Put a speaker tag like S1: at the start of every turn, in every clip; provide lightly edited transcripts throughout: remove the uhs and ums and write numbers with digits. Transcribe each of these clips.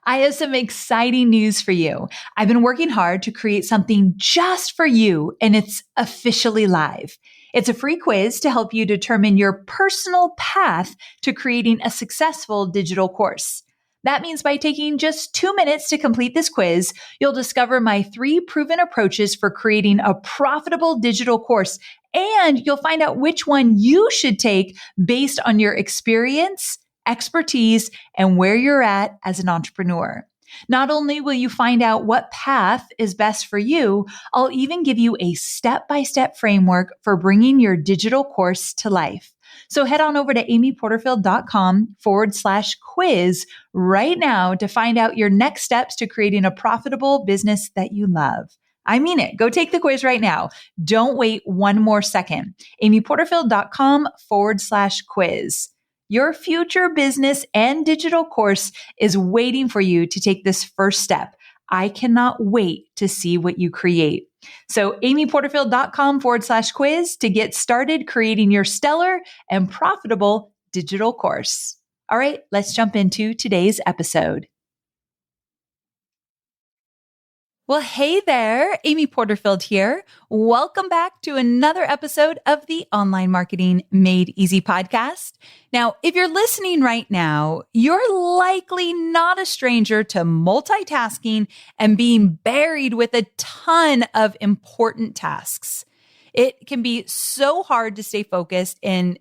S1: I have some exciting news for you. I've been working hard to create something just for you, and it's officially live. It's a free quiz to help you determine your personal path to creating a successful digital course. That means by taking just 2 minutes to complete this quiz, you'll discover my 3 proven approaches for creating a profitable digital course, and you'll find out which one you should take based on your experience, expertise, and where you're at as an entrepreneur. Not only will you find out what path is best for you, I'll even give you a step-by-step framework for bringing your digital course to life. So head on over to amyporterfield.com/quiz right now to find out your next steps to creating a profitable business that you love. I mean it. Go take the quiz right now. Don't wait one more second. amyporterfield.com/quiz. Your future business and digital course is waiting for you to take this first step. I cannot wait to see what you create. So amyporterfield.com/quiz to get started creating your stellar and profitable digital course. All right, let's jump into today's episode. Well, hey there, Amy Porterfield here. Welcome back to another episode of the Online Marketing Made Easy podcast. Now, if you're listening right now, you're likely not a stranger to multitasking and being buried with a ton of important tasks. It can be so hard to stay focused on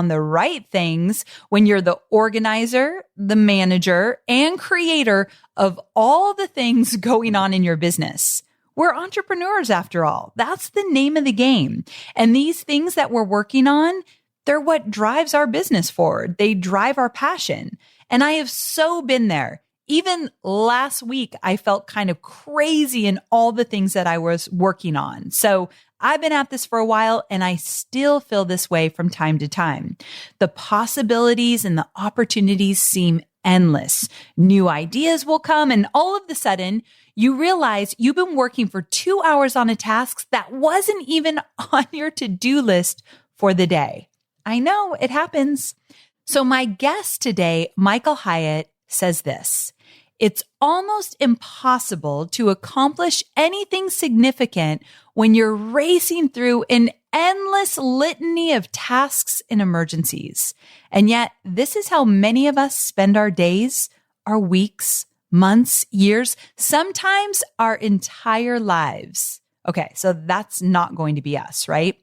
S1: the right things when you're the organizer, the manager, and creator of all the things going on in your business. We're entrepreneurs after all. That's the name of the game. And these things that we're working on, they're what drives our business forward. They drive our passion. And I have so been there. Even last week, I felt kind of crazy in all the things that I was working on. So I've been at this for a while and I still feel this way from time to time. The possibilities and the opportunities seem endless. New ideas will come and all of a sudden you realize you've been working for 2 hours on a task that wasn't even on your to-do list for the day. I know it happens. So my guest today, Michael Hyatt, says this: it's almost impossible to accomplish anything significant when you're racing through an endless litany of tasks and emergencies. And yet, this is how many of us spend our days, our weeks, months, years, sometimes our entire lives. Okay, so that's not going to be us, right?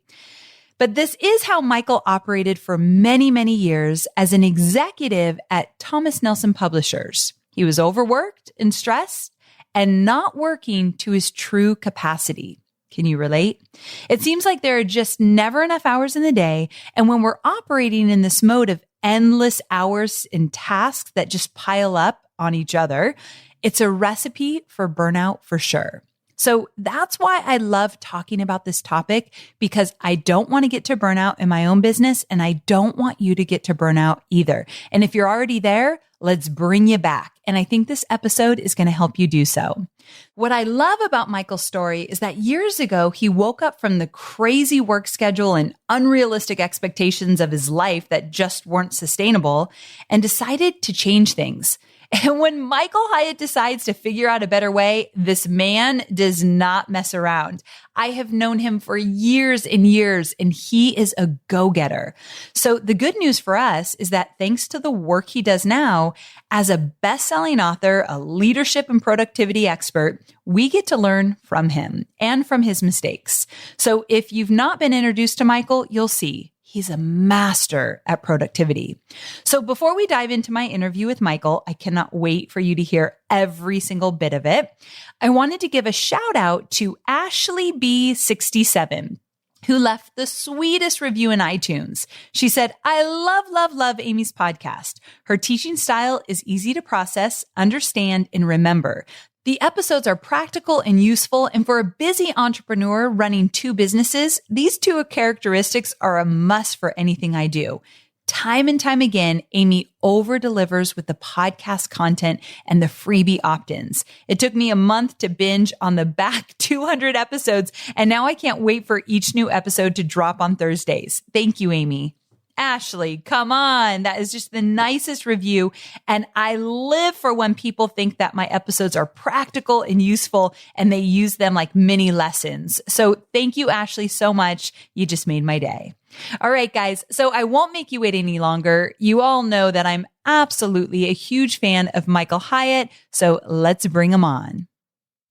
S1: But this is how Michael operated for many, many years as an executive at Thomas Nelson Publishers. He was overworked and stressed and not working to his true capacity. Can you relate? It seems like there are just never enough hours in the day. And when we're operating in this mode of endless hours and tasks that just pile up on each other, it's a recipe for burnout for sure. So that's why I love talking about this topic, because I don't want to get to burnout in my own business and I don't want you to get to burnout either. And if you're already there, let's bring you back. And I think this episode is going to help you do so. What I love about Michael's story is that years ago, he woke up from the crazy work schedule and unrealistic expectations of his life that just weren't sustainable and decided to change things. And when Michael Hyatt decides to figure out a better way, this man does not mess around. I have known him for years and years, and he is a go-getter. So the good news for us is that thanks to the work he does now, as a best-selling author, a leadership and productivity expert, we get to learn from him and from his mistakes. So if you've not been introduced to Michael, you'll see he's a master at productivity. So before we dive into my interview with Michael, I cannot wait for you to hear every single bit of it. I wanted to give a shout out to Ashley B67, who left the sweetest review in iTunes. She said, I love Amy's podcast. Her teaching style is easy to process, understand, and remember. The episodes are practical and useful, and for a busy entrepreneur running 2 businesses, these 2 characteristics are a must for anything I do. Time and time again, Amy over-delivers with the podcast content and the freebie opt-ins. It took me a month to binge on the back 200 episodes, and now I can't wait for each new episode to drop on Thursdays. Thank you, Amy. Ashley, come on. That is just the nicest review. And I live for when people think that my episodes are practical and useful and they use them like mini lessons. So thank you, Ashley, so much. You just made my day. All right, guys. So I won't make you wait any longer. You all know that I'm absolutely a huge fan of Michael Hyatt. So let's bring him on.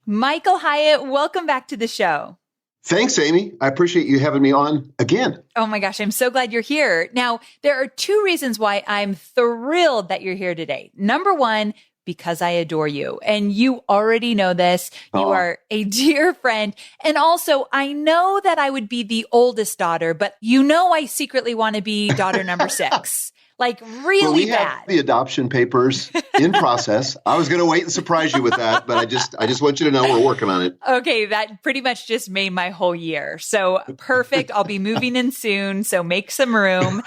S1: Michael Hyatt, welcome back to the show.
S2: Thanks, Amy. I appreciate you having me on again.
S1: Oh my gosh, I'm so glad you're here. Now, there are two reasons why I'm thrilled that you're here today. Number one, because I adore you. And you already know this. You are a dear friend. And also, I know that I would be the oldest daughter, but you know I secretly want to be daughter number 6. Like really
S2: we
S1: bad.
S2: have the adoption papers in process. I was going to wait and surprise you with that, but I just want you to know we're working on it.
S1: Okay, that pretty much just made my whole year. So perfect. I'll be moving in soon. So make some room.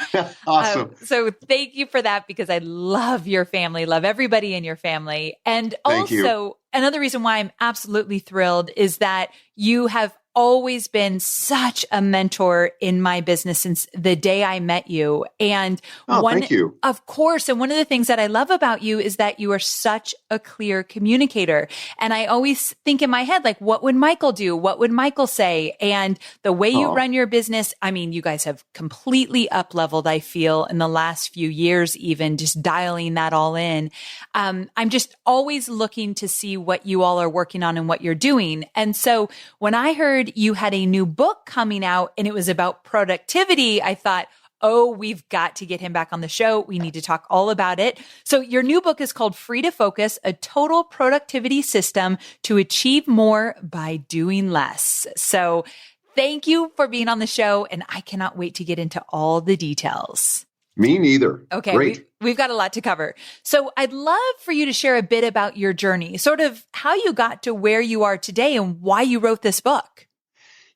S2: Awesome.
S1: So thank you for that because I love your family, love everybody in your family. And
S2: Thank you.
S1: also another reason why I'm absolutely thrilled is that you have always been such a mentor in my business since the day I met you. And
S2: thank you.
S1: Of course. And one of the things that I love about you is that you are such a clear communicator. And I always think in my head, like, what would Michael do? What would Michael say? And the way you run your business, I mean, you guys have completely up-leveled, I feel, in the last few years, even just dialing that all in. I'm just always looking to see what you all are working on and what you're doing. And so when I heard you had a new book coming out and it was about productivity, I thought, oh, we've got to get him back on the show. We need to talk all about it. So your new book is called Free to Focus, a total productivity system to achieve more by doing less. So thank you for being on the show. And I cannot wait to get into all the details.
S2: Me neither.
S1: Okay.
S2: Great.
S1: We've got a lot to cover. So I'd love for you to share a bit about your journey, sort of how you got to where you are today and why you wrote this book.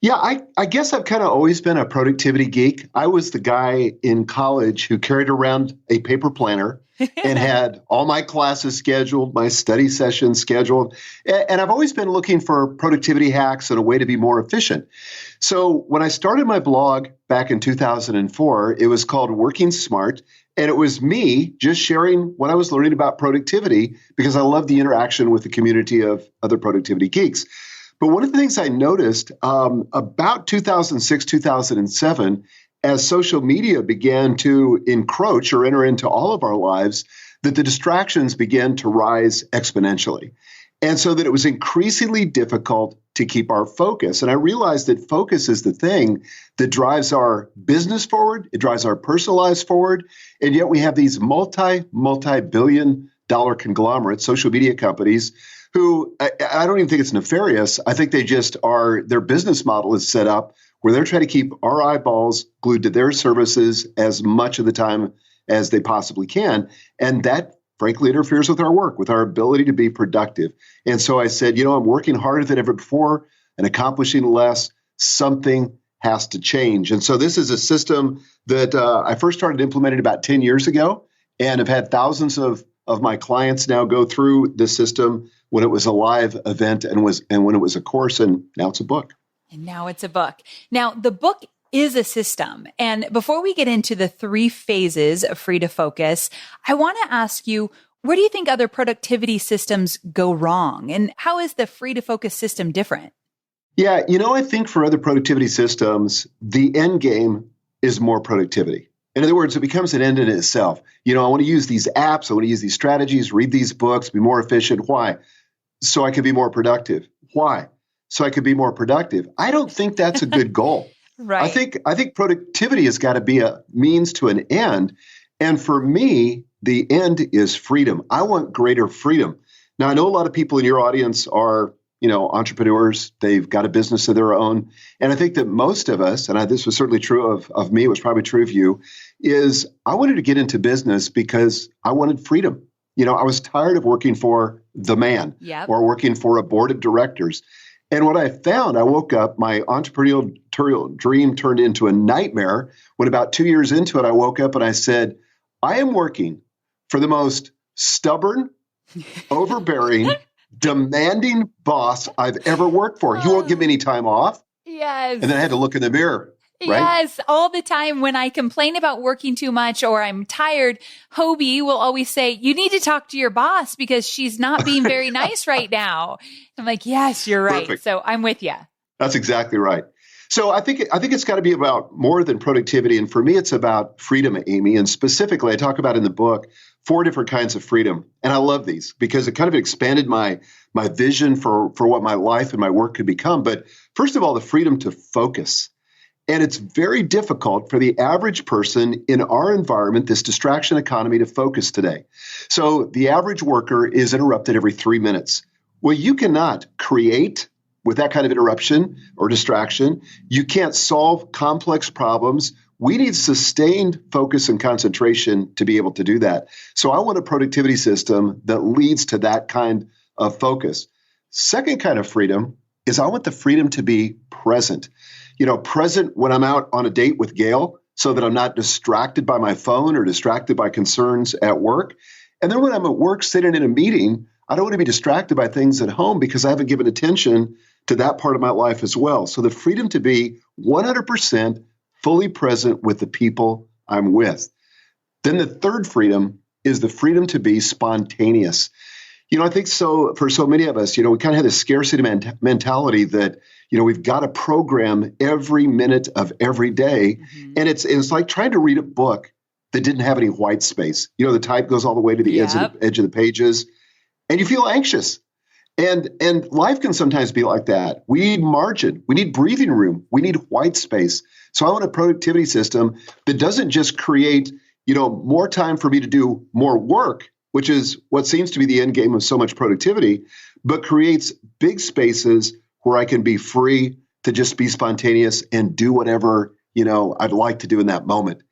S2: Yeah, I guess I've kind of always been a productivity geek. I was the guy in college who carried around a paper planner and had all my classes scheduled, my study sessions scheduled. And I've always been looking for productivity hacks and a way to be more efficient. So when I started my blog back in 2004, it was called Working Smart. And it was me just sharing what I was learning about productivity because I love the interaction with the community of other productivity geeks. But one of the things I noticed about 2006, 2007, as social media began to encroach or enter into all of our lives, that the distractions began to rise exponentially. And so that it was increasingly difficult to keep our focus. And I realized that focus is the thing that drives our business forward. It drives our personal lives forward. And yet we have these multi-billion dollar conglomerates, social media companies, who I don't even think it's nefarious. I think they just are, their business model is set up where they're trying to keep our eyeballs glued to their services as much of the time as they possibly can. And that, frankly, interferes with our work, with our ability to be productive. And so I said, I'm working harder than ever before and accomplishing less. Something has to change. And so this is a system that I first started implementing about 10 years ago and have had thousands of my clients now go through the system when it was a live event and when it was a course, and now it's a book.
S1: And now it's a book. Now, the book is a system. And before we get into the 3 phases of Free to Focus, I want to ask you, where do you think other productivity systems go wrong? And how is the Free to Focus system different?
S2: Yeah, I think for other productivity systems, the end game is more productivity. In other words, it becomes an end in itself. I want to use these apps, I want to use these strategies, read these books, be more efficient. Why? So I can be more productive. Why? So I could be more productive. I don't think that's a good goal.
S1: Right.
S2: I think productivity has got to be a means to an end. And for me, the end is freedom. I want greater freedom. Now, I know a lot of people in your audience are, entrepreneurs. They've got a business of their own. And I think that most of us, and this was certainly true of me, it was probably true of you, is I wanted to get into business because I wanted freedom. I was tired of working for the man or working for a board of directors. And what I found, I woke up, my entrepreneurial dream turned into a nightmare when about 2 years into it, I woke up and I said, I am working for the most stubborn, overbearing, demanding boss I've ever worked for. He won't give me any time off.
S1: Yes.
S2: And then I had to look in the mirror. right?
S1: Yes, all the time when I complain about working too much or I'm tired, Hobie will always say, you need to talk to your boss because she's not being very nice right now. I'm like, yes, you're right.
S2: Perfect.
S1: So I'm with you.
S2: That's exactly right. So I think it's got to be about more than productivity. And for me, it's about freedom, Amy. And specifically, I talk about in the book 4 different kinds of freedom. And I love these because it kind of expanded my vision for what my life and my work could become. But first of all, the freedom to focus. And it's very difficult for the average person in our environment, this distraction economy, to focus today. So the average worker is interrupted every 3 minutes. Well, you cannot create with that kind of interruption or distraction. You can't solve complex problems. We need sustained focus and concentration to be able to do that. So I want a productivity system that leads to that kind of focus. Second kind of freedom is I want the freedom to be present. Present when I'm out on a date with Gail so that I'm not distracted by my phone or distracted by concerns at work. And then when I'm at work sitting in a meeting, I don't want to be distracted by things at home because I haven't given attention to that part of my life as well. So the freedom to be 100% fully present with the people I'm with. Then the third freedom is the freedom to be spontaneous. I think so for so many of us, we kind of have this scarcity mentality that, we've got to program every minute of every day. Mm-hmm. And it's like trying to read a book that didn't have any white space. The type goes all the way to the edge of the pages, and you feel anxious. And life can sometimes be like that. We need margin. We need breathing room. We need white space. So I want a productivity system that doesn't just create, more time for me to do more work, which is what seems to be the end game of so much productivity, but creates big spaces where I can be free to just be spontaneous and do whatever, I'd like to do in that moment.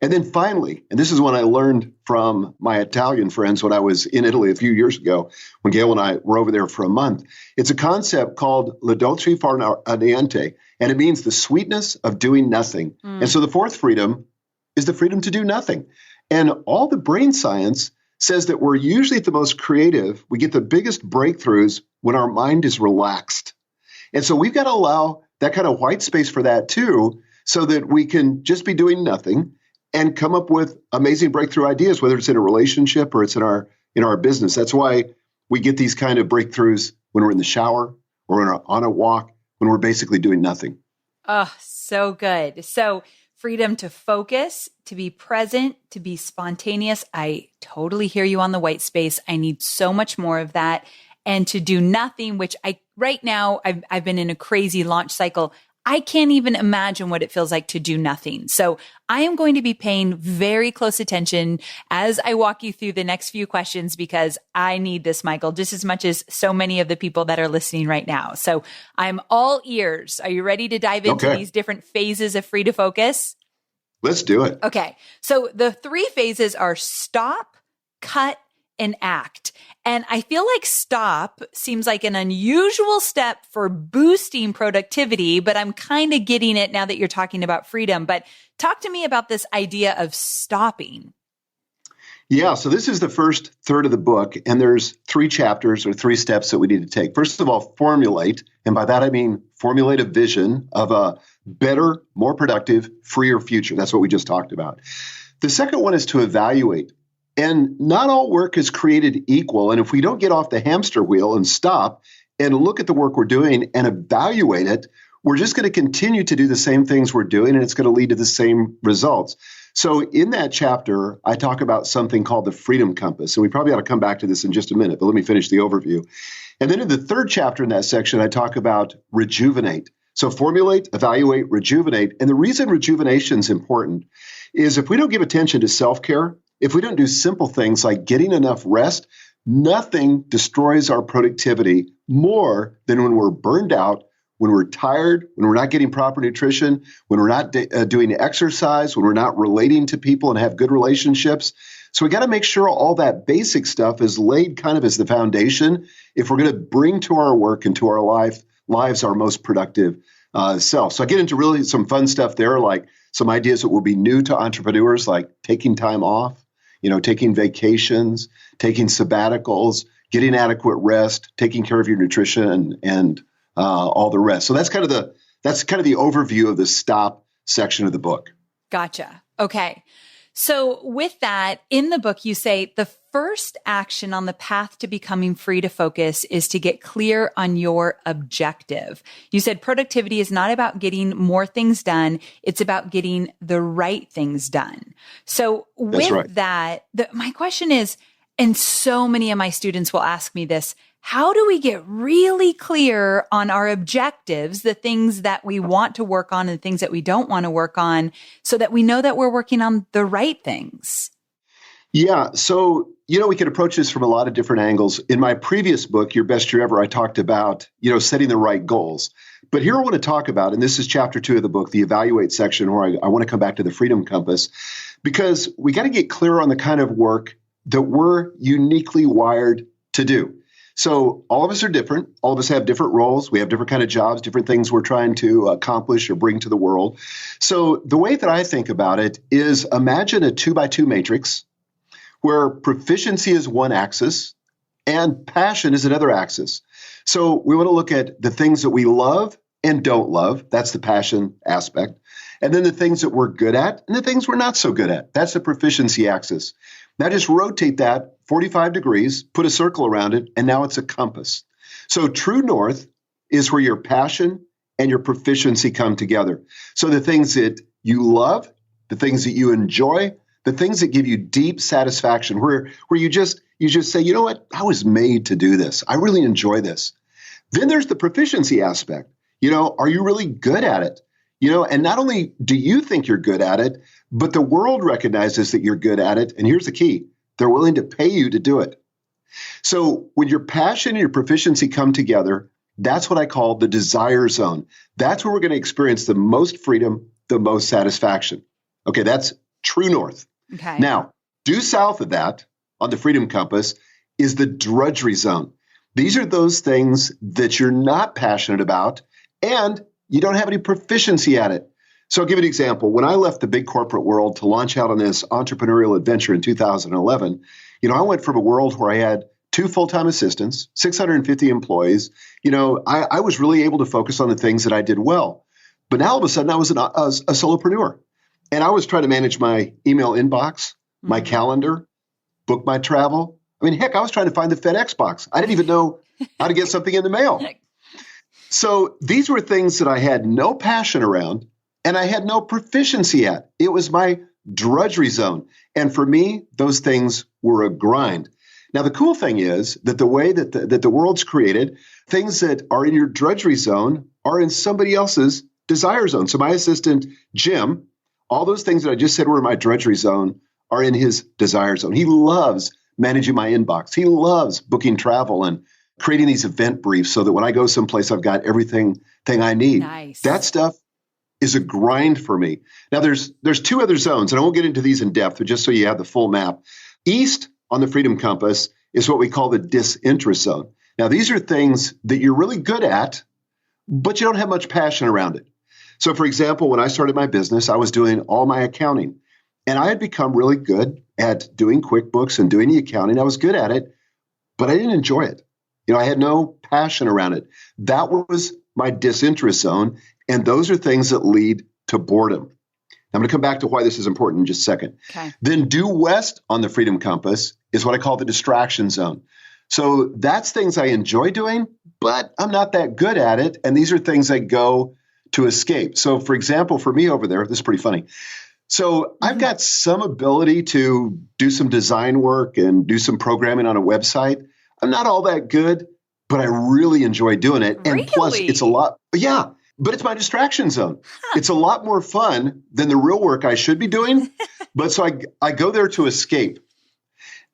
S2: And then finally, and this is what I learned from my Italian friends when I was in Italy a few years ago, when Gail and I were over there for a month. It's a concept called la dolce far niente, and it means the sweetness of doing nothing. And so the fourth freedom is the freedom to do nothing. And all the brain science says that we're usually at the most creative. We get the biggest breakthroughs when our mind is relaxed. And so we've got to allow that kind of white space for that too, so that we can just be doing nothing and come up with amazing breakthrough ideas, whether it's in a relationship or it's in our business. That's why we get these kind of breakthroughs when we're in the shower or on a walk, when we're basically doing nothing.
S1: Oh, so good. So freedom to focus, to be present, to be spontaneous. I totally hear you on the white space. I need so much more of that. And to do nothing, which right now I've been in a crazy launch cycle. I can't even imagine what it feels like to do nothing. So I am going to be paying very close attention as I walk you through the next few questions because I need this, Michael, just as much as so many of the people that are listening right now. So I'm all ears. Are you ready to dive into these different phases of free to focus?
S2: Let's do it.
S1: Okay. So the 3 phases are stop, cut, and act. And I feel like stop seems like an unusual step for boosting productivity, but I'm kind of getting it now that you're talking about freedom. But talk to me about this idea of stopping.
S2: Yeah, so this is the first third of the book, and there's 3 chapters or 3 steps that we need to take. First of all, formulate. And by that, I mean formulate a vision of a better, more productive, freer future. That's what we just talked about. The second one is to evaluate. And not all work is created equal. And if we don't get off the hamster wheel and stop and look at the work we're doing and evaluate it, we're just going to continue to do the same things we're doing, and it's going to lead to the same results. So in that chapter, I talk about something called the freedom compass. And we probably ought to come back to this in just a minute, but let me finish the overview. And then in the third chapter in that section, I talk about rejuvenate. So formulate, evaluate, rejuvenate. And the reason rejuvenation is important is if we don't give attention to self-care, if we don't do simple things like getting enough rest, nothing destroys our productivity more than when we're burned out, when we're tired, when we're not getting proper nutrition, when we're not doing exercise, when we're not relating to people and have good relationships. So we got to make sure all that basic stuff is laid kind of as the foundation if we're going to bring to our work and to our lives our most productive self. So I get into really some fun stuff there, like some ideas that will be new to entrepreneurs, like taking time off, taking vacations, taking sabbaticals, getting adequate rest, taking care of your nutrition and all the rest. So that's kind of the overview of the stop, section of the book.
S1: Gotcha. Okay. So with that, in the book, you say the first action on the path to becoming free to focus is to get clear on your objective. You said productivity is not about getting more things done. It's about getting the right things done. So with that, my question is, and so many of my students will ask me this, how do we get really clear on our objectives, the things that we want to work on and the things that we don't want to work on, so that we know that we're working on the right things?
S2: Yeah. So, we can approach this from a lot of different angles. In my previous book, Your Best Year Ever, I talked about, setting the right goals. But here I want to talk about, and this is chapter 2 of the book, the evaluate section, where I want to come back to the freedom compass, because we got to get clear on the kind of work that we're uniquely wired to do. So all of us are different. All of us have different roles. We have different kind of jobs, different things we're trying to accomplish or bring to the world. So the way that I think about it is, imagine a 2x2 matrix where proficiency is one axis and passion is another axis. So we want to look at the things that we love and don't love. That's the passion aspect. And then the things that we're good at and the things we're not so good at. That's the proficiency axis. Now just rotate that 45 degrees, put a circle around it, and now it's a compass. So true north is where your passion and your proficiency come together. So the things that you love, the things that you enjoy, the things that give you deep satisfaction, where you just say, you know what, I was made to do this. I really enjoy this. Then there's the proficiency aspect. Are you really good at it? And not only do you think you're good at it, but the world recognizes that you're good at it. And here's the key. They're willing to pay you to do it. So when your passion and your proficiency come together, that's what I call the desire zone. That's where we're going to experience the most freedom, the most satisfaction. Okay, that's true north.
S1: Okay.
S2: Now, due south of that on the freedom compass is the drudgery zone. These are those things that you're not passionate about and you don't have any proficiency at it. So I'll give you an example. When I left the big corporate world to launch out on this entrepreneurial adventure in 2011, I went from a world where I had 2 full-time assistants, 650 employees. I was really able to focus on the things that I did well. But now all of a sudden I was a solopreneur. And I was trying to manage my email inbox, my calendar, book my travel. I mean, heck, I was trying to find the FedEx box. I didn't even know how to get something in the mail. So these were things that I had no passion around and I had no proficiency at. It was my drudgery zone. And for me, those things were a grind. Now, the cool thing is that the way that the world's created, things that are in your drudgery zone are in somebody else's desire zone. So my assistant, Jim, all those things that I just said were in my drudgery zone are in his desire zone. He loves managing my inbox. He loves booking travel and creating these event briefs so that when I go someplace, I've got everything I need.
S1: Nice.
S2: That stuff is a grind for me. Now, there's 2 other zones, and I won't get into these in depth, but just so you have the full map. East on the freedom compass is what we call the disinterest zone. Now, these are things that you're really good at, but you don't have much passion around it. So, for example, when I started my business, I was doing all my accounting, and I had become really good at doing QuickBooks and doing the accounting. I was good at it, but I didn't enjoy it. I had no passion around it. That was my disinterest zone, and those are things that lead to boredom. I'm going to come back to why this is important in just a second.
S1: Okay.
S2: Then due west on the freedom compass is what I call the distraction zone. So that's things I enjoy doing, but I'm not that good at it, and these are things I go to escape. So, for example, for me over there, this is pretty funny. So I've got some ability to do some design work and do some programming on a website. I'm not all that good, but I really enjoy doing it. And plus, it's a lot. Yeah, but it's my distraction zone. It's a lot more fun than the real work I should be doing. But so I go there to escape.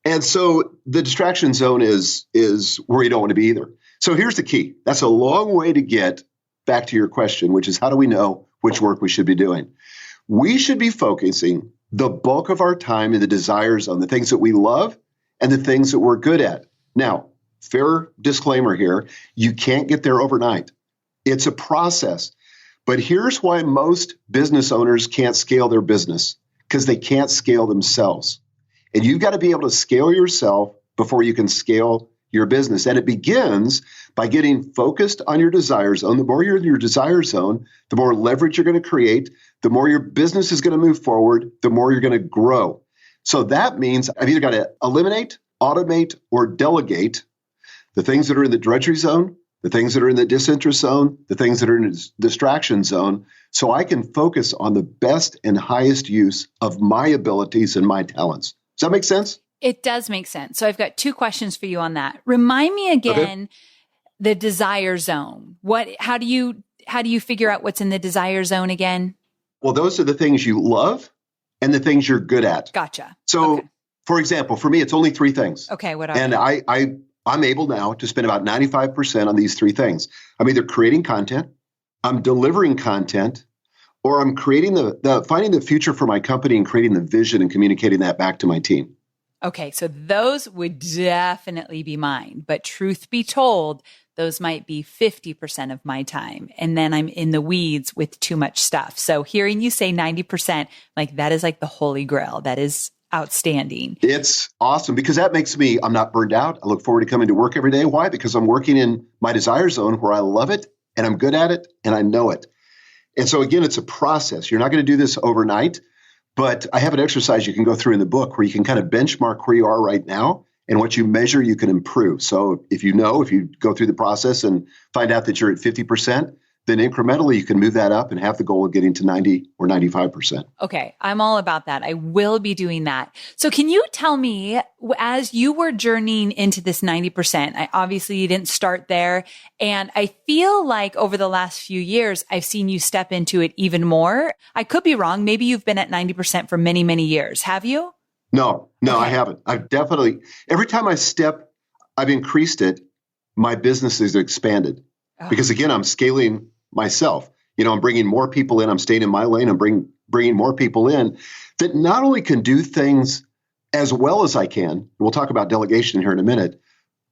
S2: And so the distraction zone is where you don't want to be either. So here's the key. That's a long way to get back to your question, which is how do we know which work we should be doing? We should be focusing the bulk of our time in the desire zone, the things that we love and the things that we're good at. Now, fair disclaimer here, you can't get there overnight. It's a process. But here's why most business owners can't scale their business, because they can't scale themselves. And you've got to be able to scale yourself before you can scale your business. And it begins by getting focused on your desire zone. The more you're in your desire zone, the more leverage you're going to create, the more your business is going to move forward, the more you're going to grow. So that means I've either got to eliminate, automate, or delegate the things that are in the drudgery zone, the things that are in the disinterest zone, the things that are in the distraction zone, so I can focus on the best and highest use of my abilities and my talents. Does that make sense?
S1: It does make sense. So I've got 2 questions for you on that. Remind me again, the desire zone. How do you figure out what's in the desire zone again?
S2: Well, those are the things you love and the things you're good at.
S1: Gotcha.
S2: So, for example, for me, it's only 3 things.
S1: Okay, what are
S2: and
S1: they?
S2: I'm able now to spend about 95% on these 3 things. I'm either creating content, I'm delivering content, or I'm creating finding the future for my company and creating the vision and communicating that back to my team.
S1: Okay, so those would definitely be mine. But truth be told, those might be 50% of my time. And then I'm in the weeds with too much stuff. So hearing you say 90%, like that is like the holy grail. That is outstanding.
S2: It's awesome because that makes me, I'm not burned out. I look forward to coming to work every day. Why? Because I'm working in my desire zone where I love it and I'm good at it and I know it. And so again, it's a process. You're not going to do this overnight, but I have an exercise you can go through in the book where you can kind of benchmark where you are right now and what you measure, you can improve. So if you go through the process and find out that you're at 50%, then incrementally you can move that up and have the goal of getting to 90 or 95%.
S1: Okay, I'm all about that. I will be doing that. So can you tell me, as you were journeying into this 90%, obviously you didn't start there. And I feel like over the last few years, I've seen you step into it even more. I could be wrong. Maybe you've been at 90% for many, many years. Have you?
S2: No, okay. I haven't. I've definitely, every time I've increased it, my business has expanded. Because again, I'm scaling myself. I'm bringing more people in. I'm staying in my lane. I'm bringing more people in that not only can do things as well as I can. We'll talk about delegation here in a minute,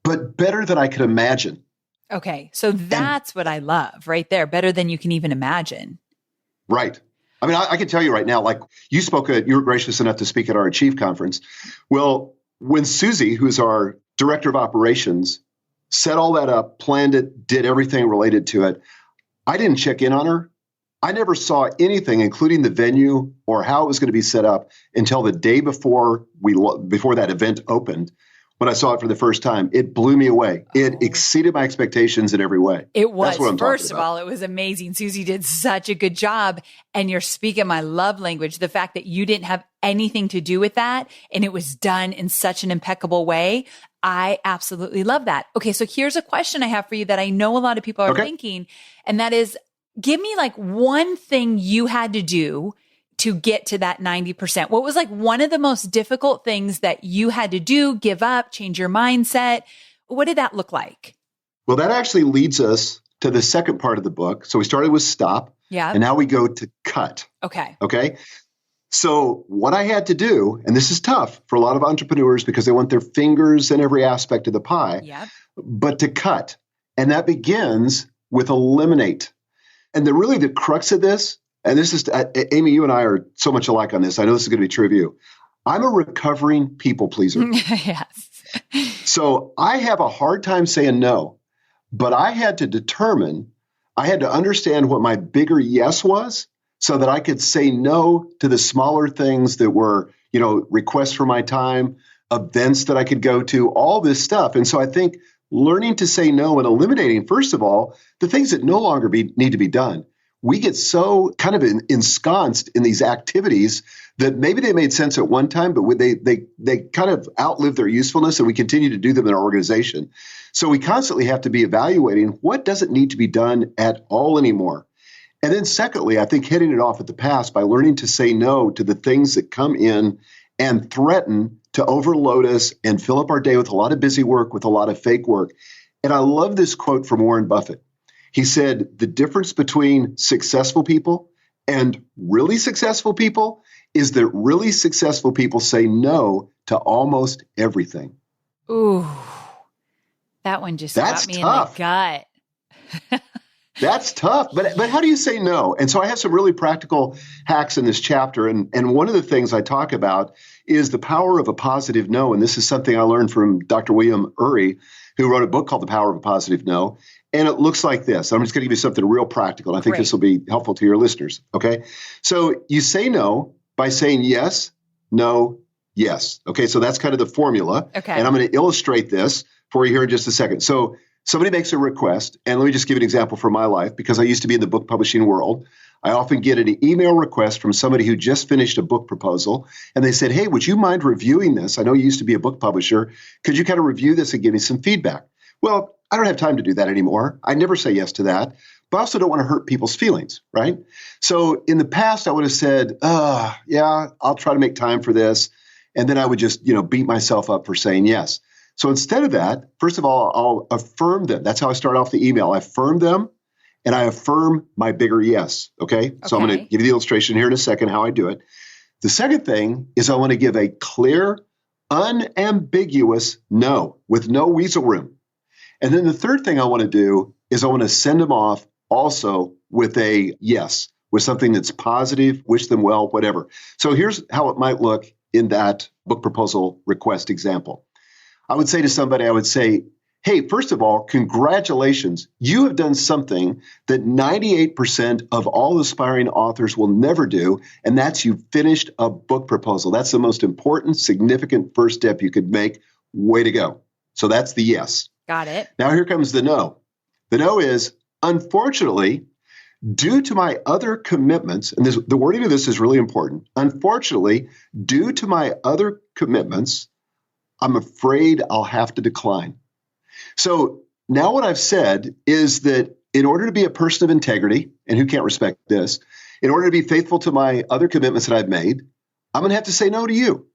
S2: but better than I could imagine.
S1: Okay. So that's what I love right there. Better than you can even imagine.
S2: Right. I mean, I can tell you right now, like you were gracious enough to speak at our Achieve conference. Well, when Susie, who's our director of operations, set all that up, planned it, did everything related to it, I didn't check in on her. I never saw anything, including the venue or how it was going to be set up, until the day before that event opened. When I saw it for the first time, it blew me away. It exceeded my expectations in every way.
S1: It was. First of all, it was amazing. Susie did such a good job. And you're speaking my love language. The fact that you didn't have anything to do with that and it was done in such an impeccable way. I absolutely love that. Okay. So here's a question I have for you that I know a lot of people are thinking. And that is, give me like one thing you had to do to get to that 90%. What was like one of the most difficult things that you had to do, give up, change your mindset? What did that look like?
S2: Well, that actually leads us to the second part of the book. So we started with stop.
S1: Yeah.
S2: And now we go to cut.
S1: Okay.
S2: Okay. So what I had to do, and this is tough for a lot of entrepreneurs because they want their fingers in every aspect of the pie, but to cut. And that begins with eliminate. And the crux of this, and this is, Amy, you and I are so much alike on this. I know this is going to be true of you. I'm a recovering people pleaser.
S1: Yes.
S2: So I have a hard time saying no, but I had to understand what my bigger yes was so that I could say no to the smaller things that were, requests for my time, events that I could go to, all this stuff. And so I think learning to say no and eliminating, first of all, the things that no longer need to be done. We get so kind of ensconced in these activities that maybe they made sense at one time, but they kind of outlive their usefulness and we continue to do them in our organization. So we constantly have to be evaluating what doesn't need to be done at all anymore. And then secondly, I think hitting it off at the pass by learning to say no to the things that come in and threaten to overload us and fill up our day with a lot of busy work, with a lot of fake work. And I love this quote from Warren Buffett. He said, the difference between successful people and really successful people is that really successful people say no to almost everything.
S1: Ooh, that one just got me tough. In the gut.
S2: That's tough. But how do you say no? And so I have some really practical hacks in this chapter. And one of the things I talk about is the power of a positive no. And this is something I learned from Dr. William Ury, who wrote a book called The Power of a Positive No. And it looks like this. I'm just going to give you something real practical. And I think this will be helpful to your listeners. Okay. So you say no by saying yes, no, yes. Okay. So that's kind of the formula.
S1: Okay.
S2: And I'm going to illustrate this for you here in just a second. So somebody makes a request, and let me just give you an example from my life, because I used to be in the book publishing world. I often get an email request from somebody who just finished a book proposal, and they said, hey, would you mind reviewing this? I know you used to be a book publisher. Could you kind of review this and give me some feedback? Well, I don't have time to do that anymore. I never say yes to that, but I also don't want to hurt people's feelings, right? So in the past, I would have said, yeah, I'll try to make time for this. And then I would just, beat myself up for saying yes. So instead of that, first of all, I'll affirm them. That's how I start off the email. I affirm them, and I affirm my bigger yes. Okay. So I'm going to give you the illustration here in a second how I do it. The second thing is I want to give a clear, unambiguous no with no weasel room. And then the third thing I want to do is I want to send them off also with a yes, with something that's positive, wish them well, whatever. So here's how it might look in that book proposal request example. I would say to somebody, hey, first of all, congratulations. You have done something that 98% of all aspiring authors will never do, and that's you finished a book proposal. That's the most important, significant first step you could make. Way to go. So that's the yes.
S1: Got it.
S2: Now here comes the no. The no is, unfortunately, due to my other commitments, and the wording of this is really important. Unfortunately, due to my other commitments, I'm afraid I'll have to decline. So now what I've said is that in order to be a person of integrity, and who can't respect this, in order to be faithful to my other commitments that I've made, I'm going to have to say no to you.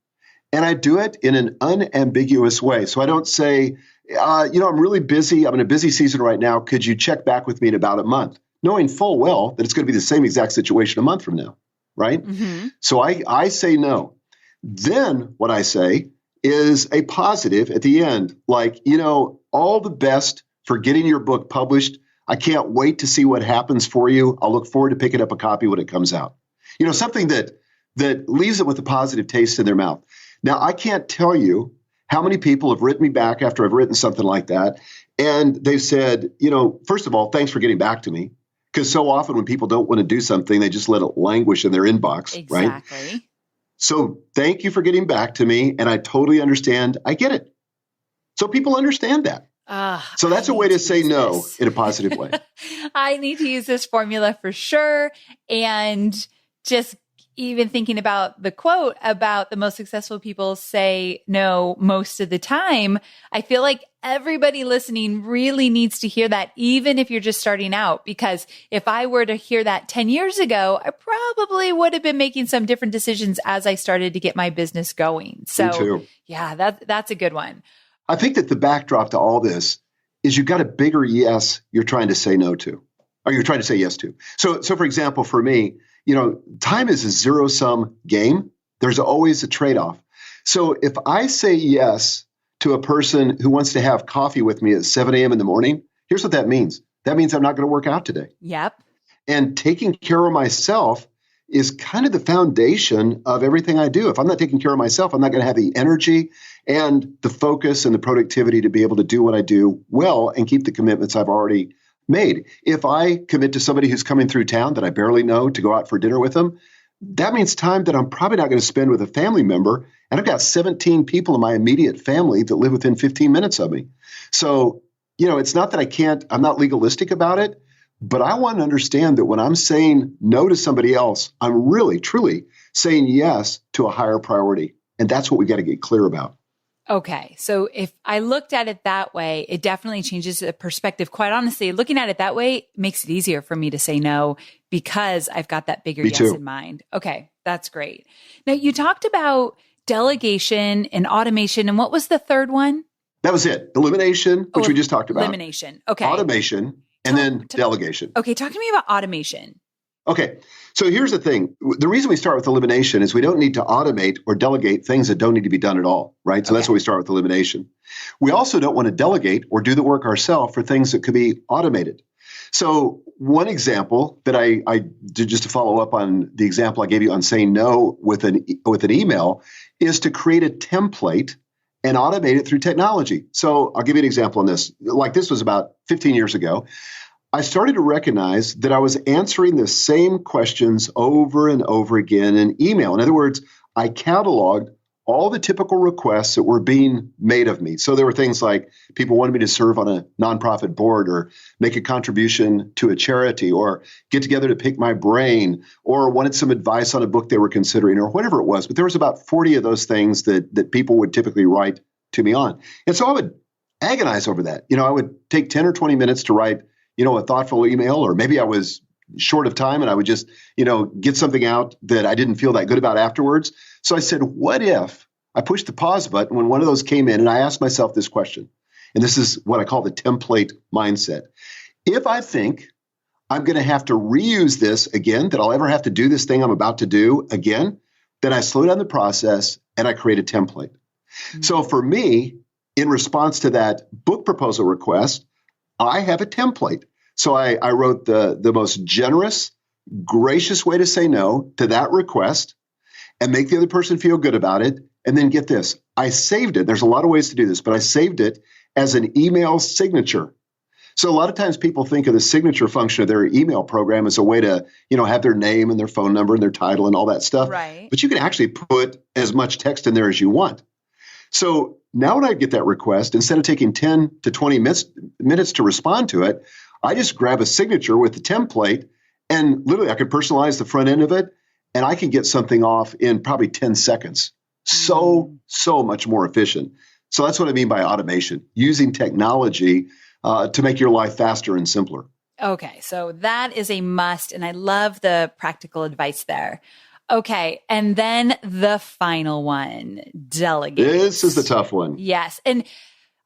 S2: And I do it in an unambiguous way. So I don't say, I'm really busy. I'm in a busy season right now. Could you check back with me in about a month? Knowing full well that it's going to be the same exact situation a month from now, right? Mm-hmm. So I say no. Then what I say is a positive at the end, like, all the best for getting your book published. I can't wait to see what happens for you. I'll look forward to picking up a copy when it comes out. Something that leaves it with a positive taste in their mouth. Now, I can't tell you how many people have written me back after I've written something like that. And they've said, first of all, thanks for getting back to me. Because so often when people don't want to do something, they just let it languish in their inbox, right?
S1: Exactly.
S2: So thank you for getting back to me. And I totally understand. I get it. So people understand that. So that's a way to say no in a positive way.
S1: I need to use this formula for sure. And just even thinking about the quote about the most successful people say no most of the time, I feel like everybody listening really needs to hear that, even if you're just starting out. Because if I were to hear that 10 years ago, I probably would have been making some different decisions as I started to get my business going. So
S2: Me too.
S1: Yeah, that's a good one.
S2: I think that the backdrop to all this is you've got a bigger yes you're trying to say no to, or you're trying to say yes to. So for example, for me, time is a zero-sum game. There's always a trade-off. So if I say yes to a person who wants to have coffee with me at 7 a.m. in the morning, here's what that means. That means I'm not going to work out today.
S1: Yep.
S2: And taking care of myself is kind of the foundation of everything I do. If I'm not taking care of myself, I'm not going to have the energy and the focus and the productivity to be able to do what I do well and keep the commitments I've already made. If I commit to somebody who's coming through town that I barely know to go out for dinner with them, that means time that I'm probably not going to spend with a family member. And I've got 17 people in my immediate family that live within 15 minutes of me. So, it's not that I'm not legalistic about it, but I want to understand that when I'm saying no to somebody else, I'm really, truly saying yes to a higher priority. And that's what we got to get clear about.
S1: Okay. So if I looked at it that way, it definitely changes the perspective. Quite honestly, looking at it that way makes it easier for me to say no because I've got that bigger yes in mind. Okay. That's great. Now you talked about delegation and automation. And what was the third one?
S2: That was it. Elimination, which we just talked about.
S1: Elimination. Okay.
S2: Automation and then delegation.
S1: Okay. Talk to me about automation.
S2: Okay. So here's the thing. The reason we start with elimination is we don't need to automate or delegate things that don't need to be done at all, right? So that's why we start with elimination. We also don't want to delegate or do the work ourselves for things that could be automated. So one example that I did, just to follow up on the example I gave you on saying no with an email, is to create a template and automate it through technology. So I'll give you an example on this. Like, this was about 15 years ago. I started to recognize that I was answering the same questions over and over again in email. In other words, I cataloged all the typical requests that were being made of me. So there were things like people wanted me to serve on a nonprofit board, or make a contribution to a charity, or get together to pick my brain, or wanted some advice on a book they were considering, or whatever it was. But there was about 40 of those things that people would typically write to me on. And so I would agonize over that. I would take 10 or 20 minutes to write, a thoughtful email, or maybe I was short of time and I would just, get something out that I didn't feel that good about afterwards. So I said, what if I pushed the pause button when one of those came in, and I asked myself this question, and this is what I call the template mindset. If I think I'm going to have to reuse this again, that I'll ever have to do this thing I'm about to do again, then I slow down the process and I create a template. Mm-hmm. So for me, in response to that book proposal request, I have a template. So I wrote the most generous, gracious way to say no to that request and make the other person feel good about it. And then get this, I saved it. There's a lot of ways to do this, but I saved it as an email signature. So a lot of times people think of the signature function of their email program as a way to, have their name and their phone number and their title and all that stuff.
S1: Right.
S2: But you can actually put as much text in there as you want. So now when I get that request, instead of taking 10 to 20 minutes to respond to it, I just grab a signature with the template, and literally I could personalize the front end of it, and I can get something off in probably 10 seconds. So much more efficient. So that's what I mean by automation, using technology to make your life faster and simpler.
S1: Okay, so that is a must, and I love the practical advice there. Okay, and then the final one, delegate.
S2: This is the tough one.
S1: Yes, and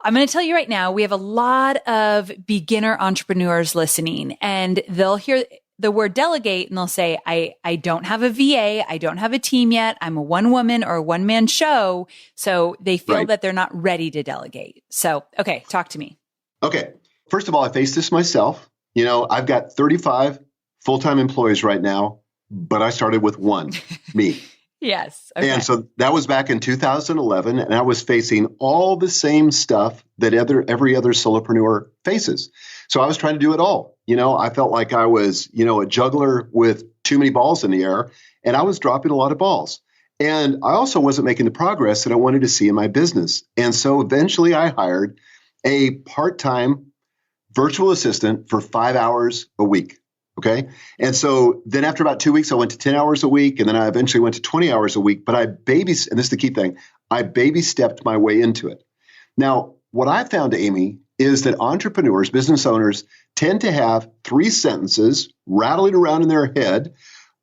S1: I'm going to tell you right now, we have a lot of beginner entrepreneurs listening, and they'll hear the word delegate and they'll say, I don't have a VA. I don't have a team yet. I'm a one woman or a one man show. So they feel that they're not ready to delegate. So, okay, talk to me.
S2: Okay. First of all, I face this myself. I've got 35 full-time employees right now, but I started with one, me.
S1: Yes. Okay.
S2: And so that was back in 2011, and I was facing all the same stuff that every other solopreneur faces. So I was trying to do it all. I felt like I was, a juggler with too many balls in the air, and I was dropping a lot of balls. And I also wasn't making the progress that I wanted to see in my business. And so eventually I hired a part-time virtual assistant for 5 hours a week. Okay. And so then after about 2 weeks, I went to 10 hours a week, and then I eventually went to 20 hours a week. But and this is the key thing, I baby stepped my way into it. Now, what I found, Amy, is that entrepreneurs, business owners, tend to have 3 sentences rattling around in their head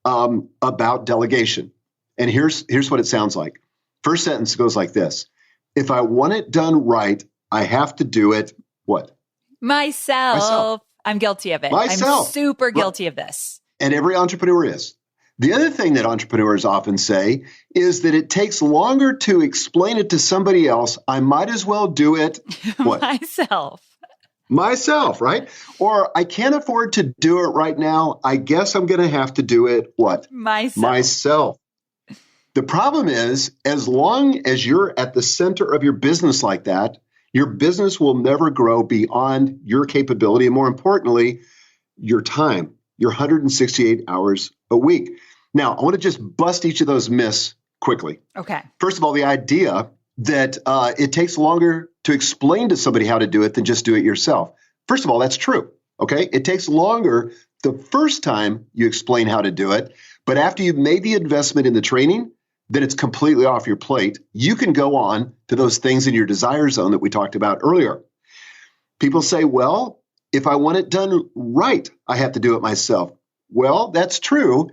S2: about delegation. And here's what it sounds like. First sentence goes like this. If I want it done right, I have to do it what?
S1: Myself. I'm guilty of it.
S2: Myself.
S1: I'm super guilty of this.
S2: And every entrepreneur is. The other thing that entrepreneurs often say is that it takes longer to explain it to somebody else. I might as well do it what? Myself, right? Or I can't afford to do it right now. I guess I'm going to have to do it what? Myself. The problem is, as long as you're at the center of your business like that, your business will never grow beyond your capability, and more importantly, your time, your 168 hours a week. Now, I want to just bust each of those myths quickly.
S1: Okay.
S2: First of all, the idea that it takes longer to explain to somebody how to do it than just do it yourself. First of all, that's true. Okay. It takes longer the first time you explain how to do it, but after you've made the investment in the training, then it's completely off your plate. You can go on to those things in your desire zone that we talked about earlier. People say, well, if I want it done right, I have to do it myself. Well, that's true,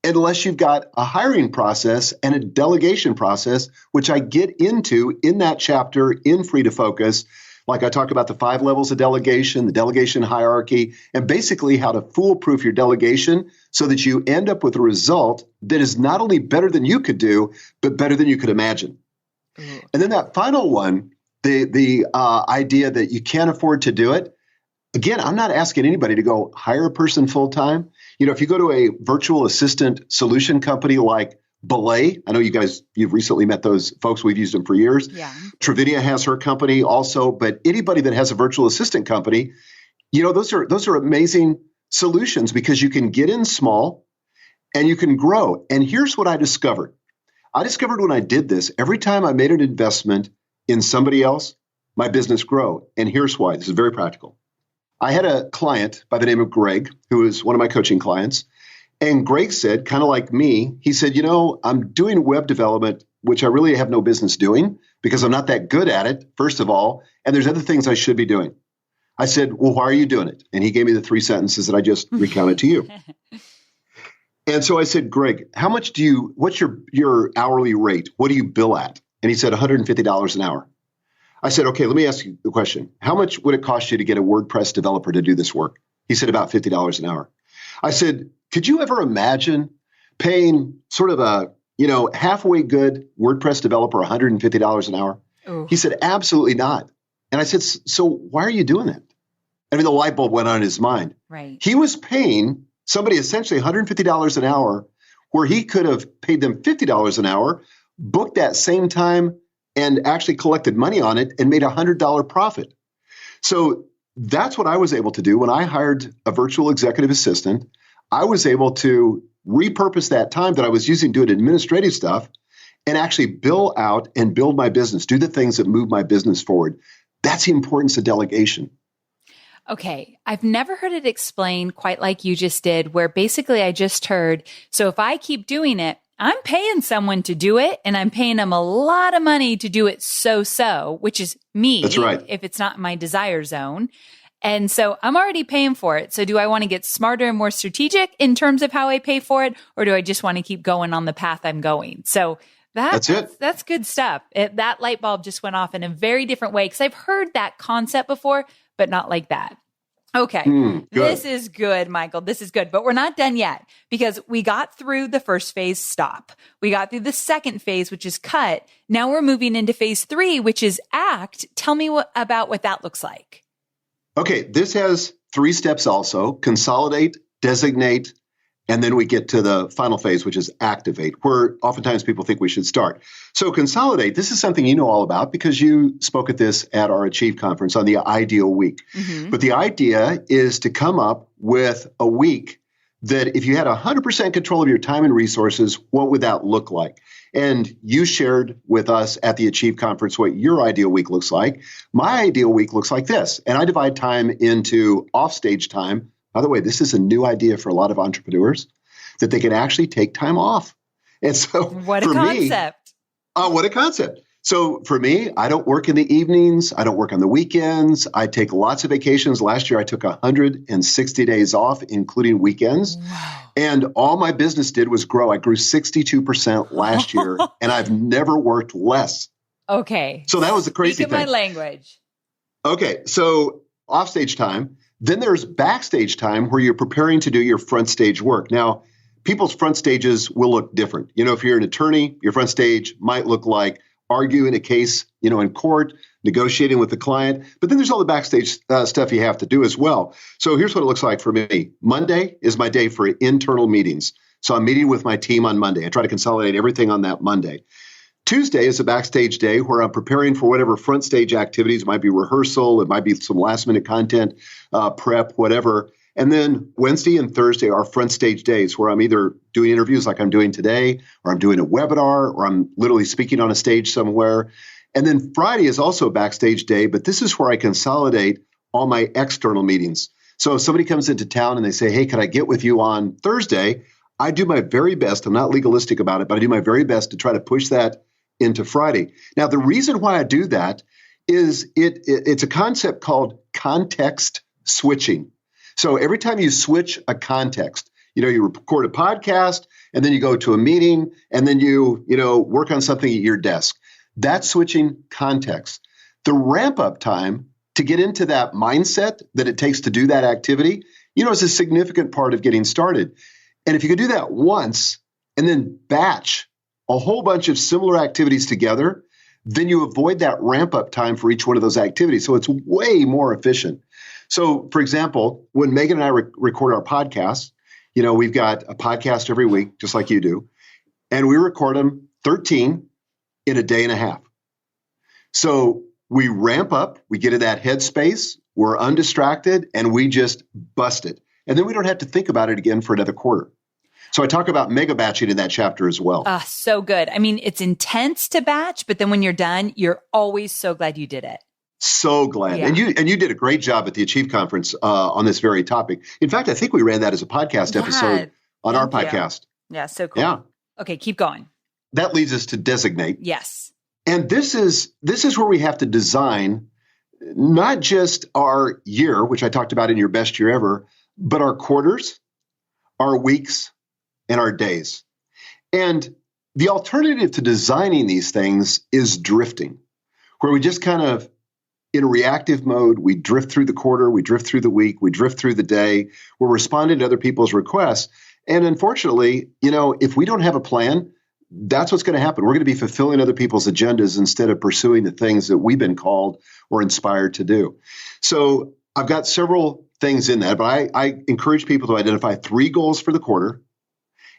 S2: unless you've got a hiring process and a delegation process, which I get into in that chapter in Free to Focus. Like I talk about the 5 levels of delegation, the delegation hierarchy, and basically how to foolproof your delegation so that you end up with a result that is not only better than you could do, but better than you could imagine. And then that final one, the idea that you can't afford to do it, again, I'm not asking anybody to go hire a person full time. If you go to a virtual assistant solution company like Belay, I know you've recently met those folks. We've used them for years.
S1: Yeah.
S2: Travinia has her company also, but anybody that has a virtual assistant company, those are amazing solutions because you can get in small and you can grow. And here's what I discovered. I discovered when I did this, every time I made an investment in somebody else, my business grew. And here's why. This is very practical. I had a client by the name of Greg, who is one of my coaching clients. And Greg said, kind of like me, he said, I'm doing web development, which I really have no business doing because I'm not that good at it, first of all. And there's other things I should be doing. I said, well, why are you doing it? And he gave me the 3 sentences that I just recounted to you. And so I said, Greg, what's your hourly rate? What do you bill at? And he said, $150 an hour. I said, okay, let me ask you the question. How much would it cost you to get a WordPress developer to do this work? He said, about $50 an hour. I said, could you ever imagine paying sort of a, halfway good WordPress developer $150 an hour?
S1: Ooh.
S2: He said, absolutely not. And I said, so why are you doing that? I mean, the light bulb went on in his mind.
S1: Right.
S2: He was paying somebody essentially $150 an hour where he could have paid them $50 an hour, booked that same time, and actually collected money on it and made a $100 profit. So that's what I was able to do when I hired a virtual executive assistant. I was able to repurpose that time that I was using doing administrative stuff and actually bill out and build my business, do the things that move my business forward. That's the importance of delegation.
S1: Okay. I've never heard it explained quite like you just did, where basically I just heard, so if I keep doing it, I'm paying someone to do it and I'm paying them a lot of money to do it so, which is me.
S2: That's right.
S1: If it's not in my desire zone. And so I'm already paying for it. So do I want to get smarter and more strategic in terms of how I pay for it? Or do I just want to keep going on the path I'm going? So that's it. That's good stuff. That light bulb just went off in a very different way because I've heard that concept before, but not like that. Okay. This is good, Michael. This is good. But we're not done yet because we got through the first phase, stop. We got through the second phase, which is cut. Now we're moving into phase 3, which is act. Tell me about what that looks like.
S2: Okay. This has 3 steps also: consolidate, designate, and then we get to the final phase, which is activate, where oftentimes people think we should start. So consolidate, this is something you know all about because you spoke at this at our Achieve conference on the ideal week. Mm-hmm. But the idea is to come up with a week that if you had 100% control of your time and resources, what would that look like? And you shared with us at the Achieve conference what your ideal week looks like. My ideal week looks like this. And I divide time into offstage time. By the way, this is a new idea for a lot of entrepreneurs that they can actually take time off. And so
S1: what a concept.
S2: What a concept. So for me, I don't work in the evenings. I don't work on the weekends. I take lots of vacations. Last year, I took 160 days off, including weekends. Wow. And all my business did was grow. I grew 62% last year, and I've never worked less.
S1: Okay.
S2: So that was the crazy thing.
S1: Speak my language.
S2: Okay. So offstage time. Then there's backstage time where you're preparing to do your front stage work. Now, people's front stages will look different. If you're an attorney, your front stage might look like arguing a case, in court, negotiating with the client. But then there's all the backstage stuff you have to do as well. So here's what it looks like for me. Monday is my day for internal meetings. So I'm meeting with my team on Monday. I try to consolidate everything on that Monday. Tuesday is a backstage day where I'm preparing for whatever front stage activities. It might be rehearsal. It might be some last minute content, prep, whatever. And then Wednesday and Thursday are front stage days where I'm either doing interviews like I'm doing today, or I'm doing a webinar, or I'm literally speaking on a stage somewhere. And then Friday is also a backstage day, but this is where I consolidate all my external meetings. So if somebody comes into town and they say, hey, can I get with you on Thursday? I do my very best. I'm not legalistic about it, but I do my very best to try to push that into Friday. Now, the reason why I do that is it's a concept called context switching. So every time you switch a context, you record a podcast and then you go to a meeting and then you work on something at your desk. That's switching context. The ramp up time to get into that mindset that it takes to do that activity, is a significant part of getting started. And if you could do that once and then batch a whole bunch of similar activities together, then you avoid that ramp up time for each one of those activities. So it's way more efficient. So, for example, when Megan and I record our podcasts, we've got a podcast every week, just like you do, and we record them 13 in a day and a half. So we ramp up, we get in that headspace, we're undistracted, and we just bust it. And then we don't have to think about it again for another quarter. So I talk about mega batching in that chapter as well.
S1: So good. I mean, it's intense to batch, but then when you're done, you're always so glad you did it.
S2: So glad.
S1: Yeah.
S2: And you did a great job at the Achieve Conference on this very topic. In fact, I think we ran that as a podcast episode on our podcast.
S1: Yeah, so cool.
S2: Yeah.
S1: Okay, keep going.
S2: That leads us to designate.
S1: Yes.
S2: And this is where we have to design not just our year, which I talked about in your best year ever, but our quarters, our weeks, and our days. And the alternative to designing these things is drifting, where we just kind of, in reactive mode, we drift through the quarter, we drift through the week, we drift through the day, we're responding to other people's requests. And unfortunately, if we don't have a plan, that's what's going to happen. We're going to be fulfilling other people's agendas instead of pursuing the things that we've been called or inspired to do. So I've got several things in that, but I encourage people to identify 3 goals for the quarter.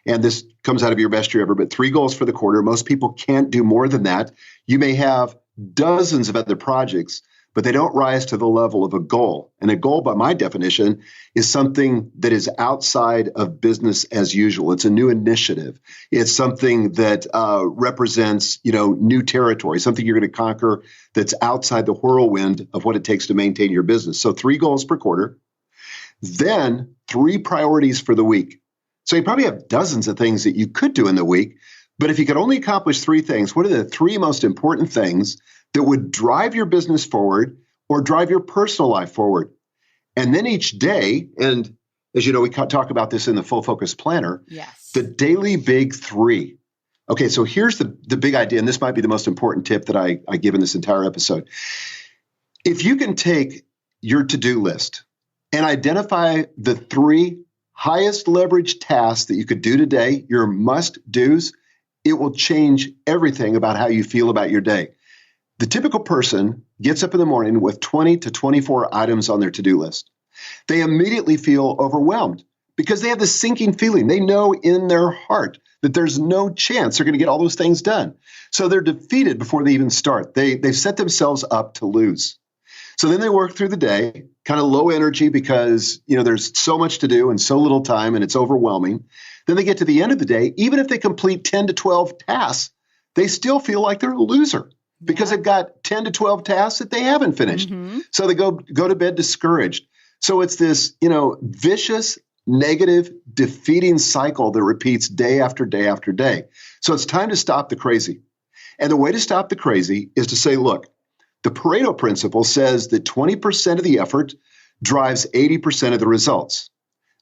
S2: And this comes out of your best year ever, but 3 goals for the quarter. Most people can't do more than that. You may have dozens of other projects, but they don't rise to the level of a goal. And a goal, by my definition, is something that is outside of business as usual. It's a new initiative. It's something that represents, new territory, something you're going to conquer that's outside the whirlwind of what it takes to maintain your business. So 3 goals per quarter, then 3 priorities for the week. So you probably have dozens of things that you could do in the week, but if you could only accomplish 3 things, what are the 3 most important things that would drive your business forward or drive your personal life forward? And then each day, and as you know, we talk about this in the Full Focus Planner,
S1: yes,
S2: the daily big 3. Okay, so here's the big idea, and this might be the most important tip that I give in this entire episode. If you can take your to-do list and identify the 3 highest leverage tasks that you could do today, your must-dos, it will change everything about how you feel about your day. The typical person gets up in the morning with 20 to 24 items on their to-do list. They immediately feel overwhelmed because they have this sinking feeling. They know in their heart that there's no chance they're going to get all those things done. So they're defeated before they even start. They've set themselves up to lose. So then they work through the day, kind of low energy because, there's so much to do and so little time and it's overwhelming. Then they get to the end of the day, even if they complete 10 to 12 tasks, they still feel like they're a loser because they've got 10 to 12 tasks that they haven't finished. Mm-hmm. So they go to bed discouraged. So it's this, vicious, negative, defeating cycle that repeats day after day after day. So it's time to stop the crazy. And the way to stop the crazy is to say, look, the Pareto principle says that 20% of the effort drives 80% of the results.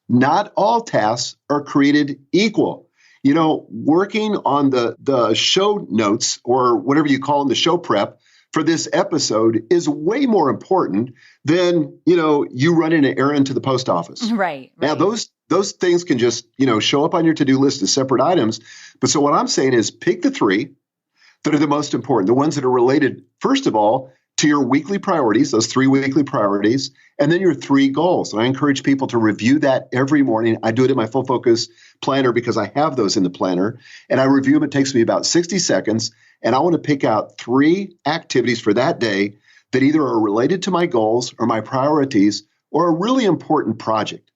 S2: Not all tasks are created equal. Working on the show notes or whatever you call them, the show prep for this episode is way more important than, you running an errand to the post office.
S1: Right.
S2: Now, those things can just, show up on your to-do list as separate items. But so what I'm saying is pick the 3 that are the most important, the ones that are related, first of all, to your weekly priorities, those 3 weekly priorities, and then your 3 goals. And I encourage people to review that every morning. I do it in my Full Focus Planner because I have those in the planner, and I review them. It takes me about 60 seconds, and I want to pick out 3 activities for that day that either are related to my goals or my priorities or a really important project.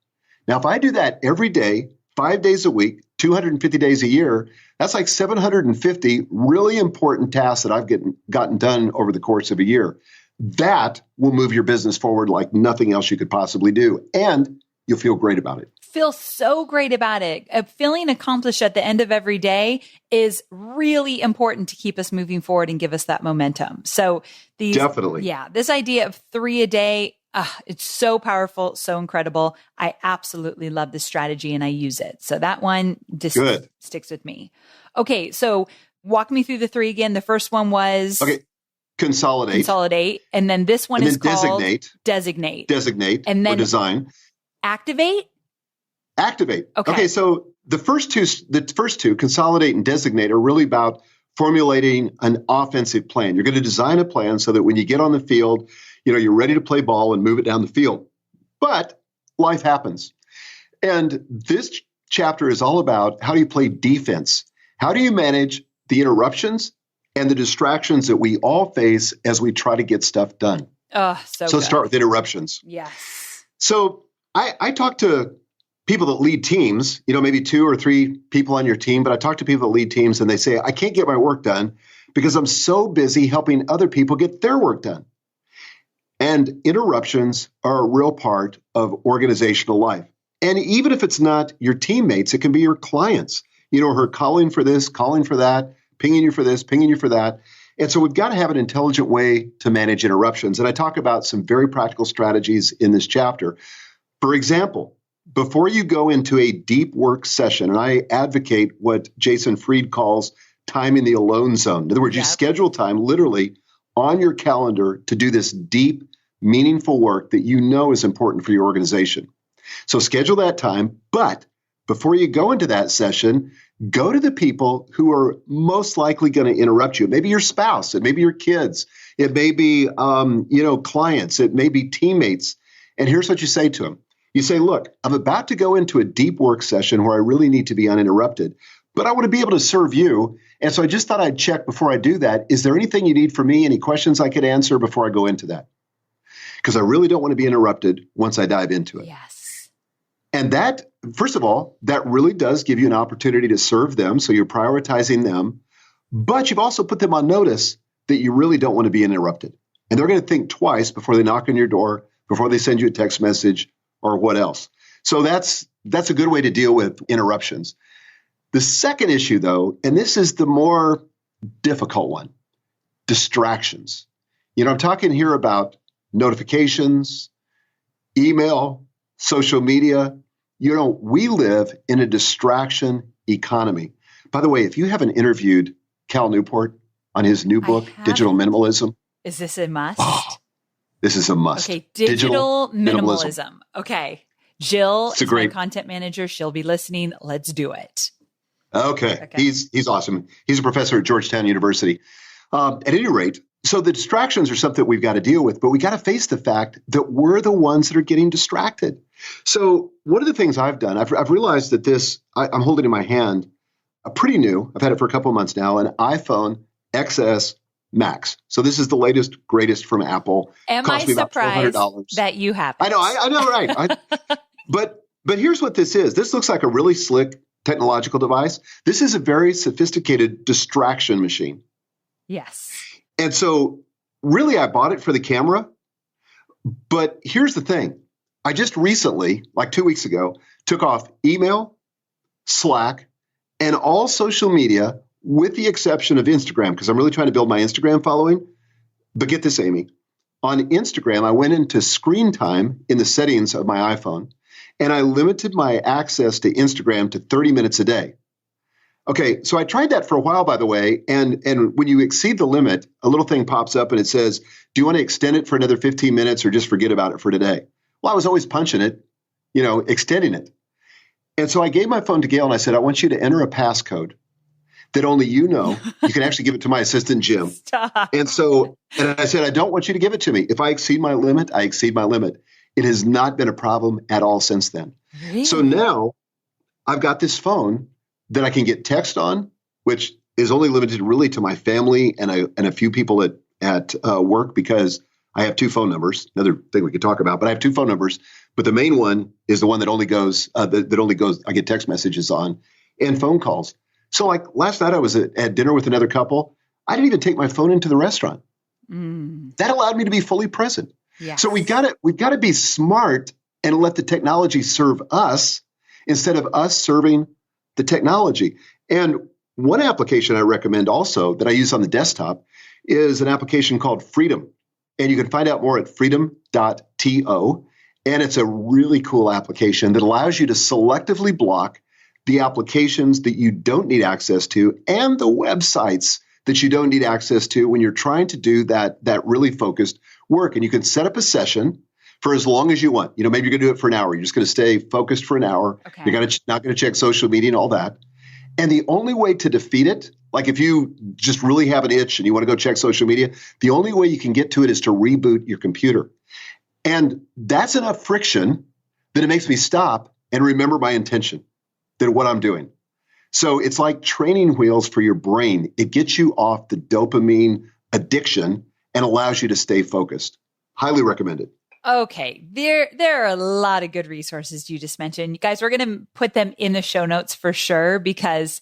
S2: Now, if I do that every day, 5 days a week, 250 days a year, that's like 750 really important tasks that I've gotten done over the course of a year. That will move your business forward like nothing else you could possibly do. And you'll feel great about it.
S1: Feel so great about it. Feeling accomplished at the end of every day is really important to keep us moving forward and give us that momentum. So
S2: definitely.
S1: Yeah, this idea of 3 a day, it's so powerful, so incredible. I absolutely love this strategy and I use it. So that one just sticks with me. Okay, so walk me through the 3 again. The first one was consolidate. And then this one is called designate. And then
S2: design.
S1: Activate.
S2: Okay, so the first two, consolidate and designate, are really about formulating an offensive plan. You're going to design a plan so that when you get on the field, you're ready to play ball and move it down the field. But life happens. And this chapter is all about how do you play defense? How do you manage the interruptions and the distractions that we all face as we try to get stuff done?
S1: Oh,
S2: so let's start with interruptions.
S1: Yes.
S2: So I talk to people that lead teams, maybe 2 or 3 people on your team, but I talk to people that lead teams and they say, I can't get my work done because I'm so busy helping other people get their work done. And interruptions are a real part of organizational life. And even if it's not your teammates, it can be your clients, who are calling for this, calling for that, pinging you for this, pinging you for that. And so we've got to have an intelligent way to manage interruptions. And I talk about some very practical strategies in this chapter. For example, before you go into a deep work session, and I advocate what Jason Fried calls time in the alone zone. In other words, you schedule time literally on your calendar to do this deep, meaningful work that you know is important for your organization. So schedule that time, but before you go into that session, go to the people who are most likely going to interrupt you. It may be your spouse, it may be your kids, it may be clients, it may be teammates. And here's what you say to them. You say, look, I'm about to go into a deep work session where I really need to be uninterrupted, but I want to be able to serve you. And so I just thought I'd check before I do that. Is there anything you need from me? Any questions I could answer before I go into that? Because I really don't want to be interrupted once I dive into it.
S1: Yes.
S2: And that, first of all, that really does give you an opportunity to serve them. So you're prioritizing them, but you've also put them on notice that you really don't want to be interrupted. And they're going to think twice before they knock on your door, before they send you a text message or what else. So that's a good way to deal with interruptions. The second issue, though, and this is the more difficult one, distractions. I'm talking here about notifications, email, social media. We live in a distraction economy. By the way, if you haven't interviewed Cal Newport on his new book, Digital Minimalism.
S1: Is this a must?
S2: This is a must.
S1: Okay, digital minimalism. Okay. Jill is my content manager. She'll be listening. Let's do it.
S2: Okay. He's awesome. He's a professor at Georgetown University. At any rate, so the distractions are something we've got to deal with, but we got to face the fact that we're the ones that are getting distracted. So one of the things I've done, I've realized that I'm holding in my hand, pretty new, I've had it for a couple of months now, an iPhone XS Max. So this is the latest, greatest from Apple.
S1: Am I surprised that you have it?
S2: I know, right? But here's what this is. This looks like a really slick technological device. This is a very sophisticated distraction machine.
S1: Yes.
S2: And so really I bought it for the camera, but here's the thing. I just recently, like 2 weeks ago, took off email, Slack, and all social media with the exception of Instagram, because I'm really trying to build my Instagram following. But get this, Amy. On Instagram, I went into screen time in the settings of my iPhone, and I limited my access to Instagram to 30 minutes a day. Okay, so I tried that for a while, by the way, and when you exceed the limit, a little thing pops up and it says, do you want to extend it for another 15 minutes or just forget about it for today? Well, I was always punching it, extending it. And so I gave my phone to Gail and I said, I want you to enter a passcode that only you know. You can actually give it to my assistant, Jim.
S1: Stop.
S2: And I said, I don't want you to give it to me. If I exceed my limit, I exceed my limit. It has not been a problem at all since then.
S1: Really?
S2: So now I've got this phone that I can get text on, which is only limited really to my family and a few people at work, because I have 2 phone numbers. Another thing we could talk about, but I have 2 phone numbers. But the main one is the one that only goes, I get text messages on and phone calls. So like last night I was at dinner with another couple. I didn't even take my phone into the restaurant. That allowed me to be fully present.
S1: Yes.
S2: So we've got to be smart and let the technology serve us instead of us serving the technology. And one application I recommend also that I use on the desktop is an application called Freedom. And you can find out more at freedom.to. And it's a really cool application that allows you to selectively block the applications that you don't need access to and the websites that you don't need access to when you're trying to do that really focused work. And you can set up a session for as long as you want. Maybe you're going to do it for an hour. You're just going to stay focused for an hour.
S1: Okay.
S2: You're not going to check social media and all that. And the only way to defeat it, like if you just really have an itch and you want to go check social media, the only way you can get to it is to reboot your computer. And that's enough friction that it makes me stop and remember my intention, that what I'm doing. So it's like training wheels for your brain. It gets you off the dopamine addiction and allows you to stay focused. Highly recommended.
S1: Okay, there are a lot of good resources you just mentioned. You guys, we're going to put them in the show notes for sure, because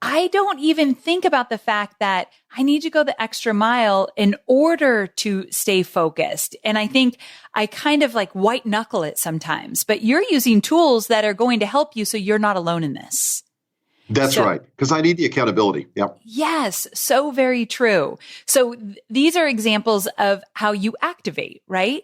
S1: I don't even think about the fact that I need to go the extra mile in order to stay focused. And I think I kind of like white knuckle it sometimes, but you're using tools that are going to help you so you're not alone in this.
S2: That's right, because I need the accountability. Yep.
S1: Yes, so very true. So these are examples of how you activate, right?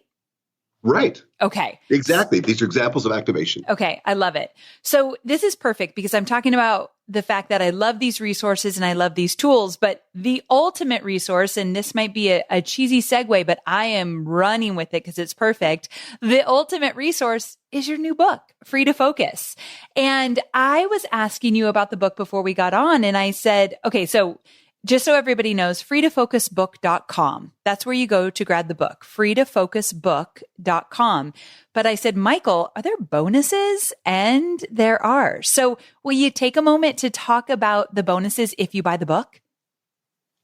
S2: Right.
S1: Okay.
S2: Exactly. These are examples of activation.
S1: Okay. I love it. So this is perfect because I'm talking about the fact that I love these resources and I love these tools, but the ultimate resource, and this might be a cheesy segue, but I am running with it because it's perfect. The ultimate resource is your new book, Free to Focus. And I was asking you about the book before we got on, and I said, okay, so just so everybody knows, freetofocusbook.com. That's where you go to grab the book, freetofocusbook.com. But I said, Michael, are there bonuses? And there are. So will you take a moment to talk about the bonuses if you buy the book?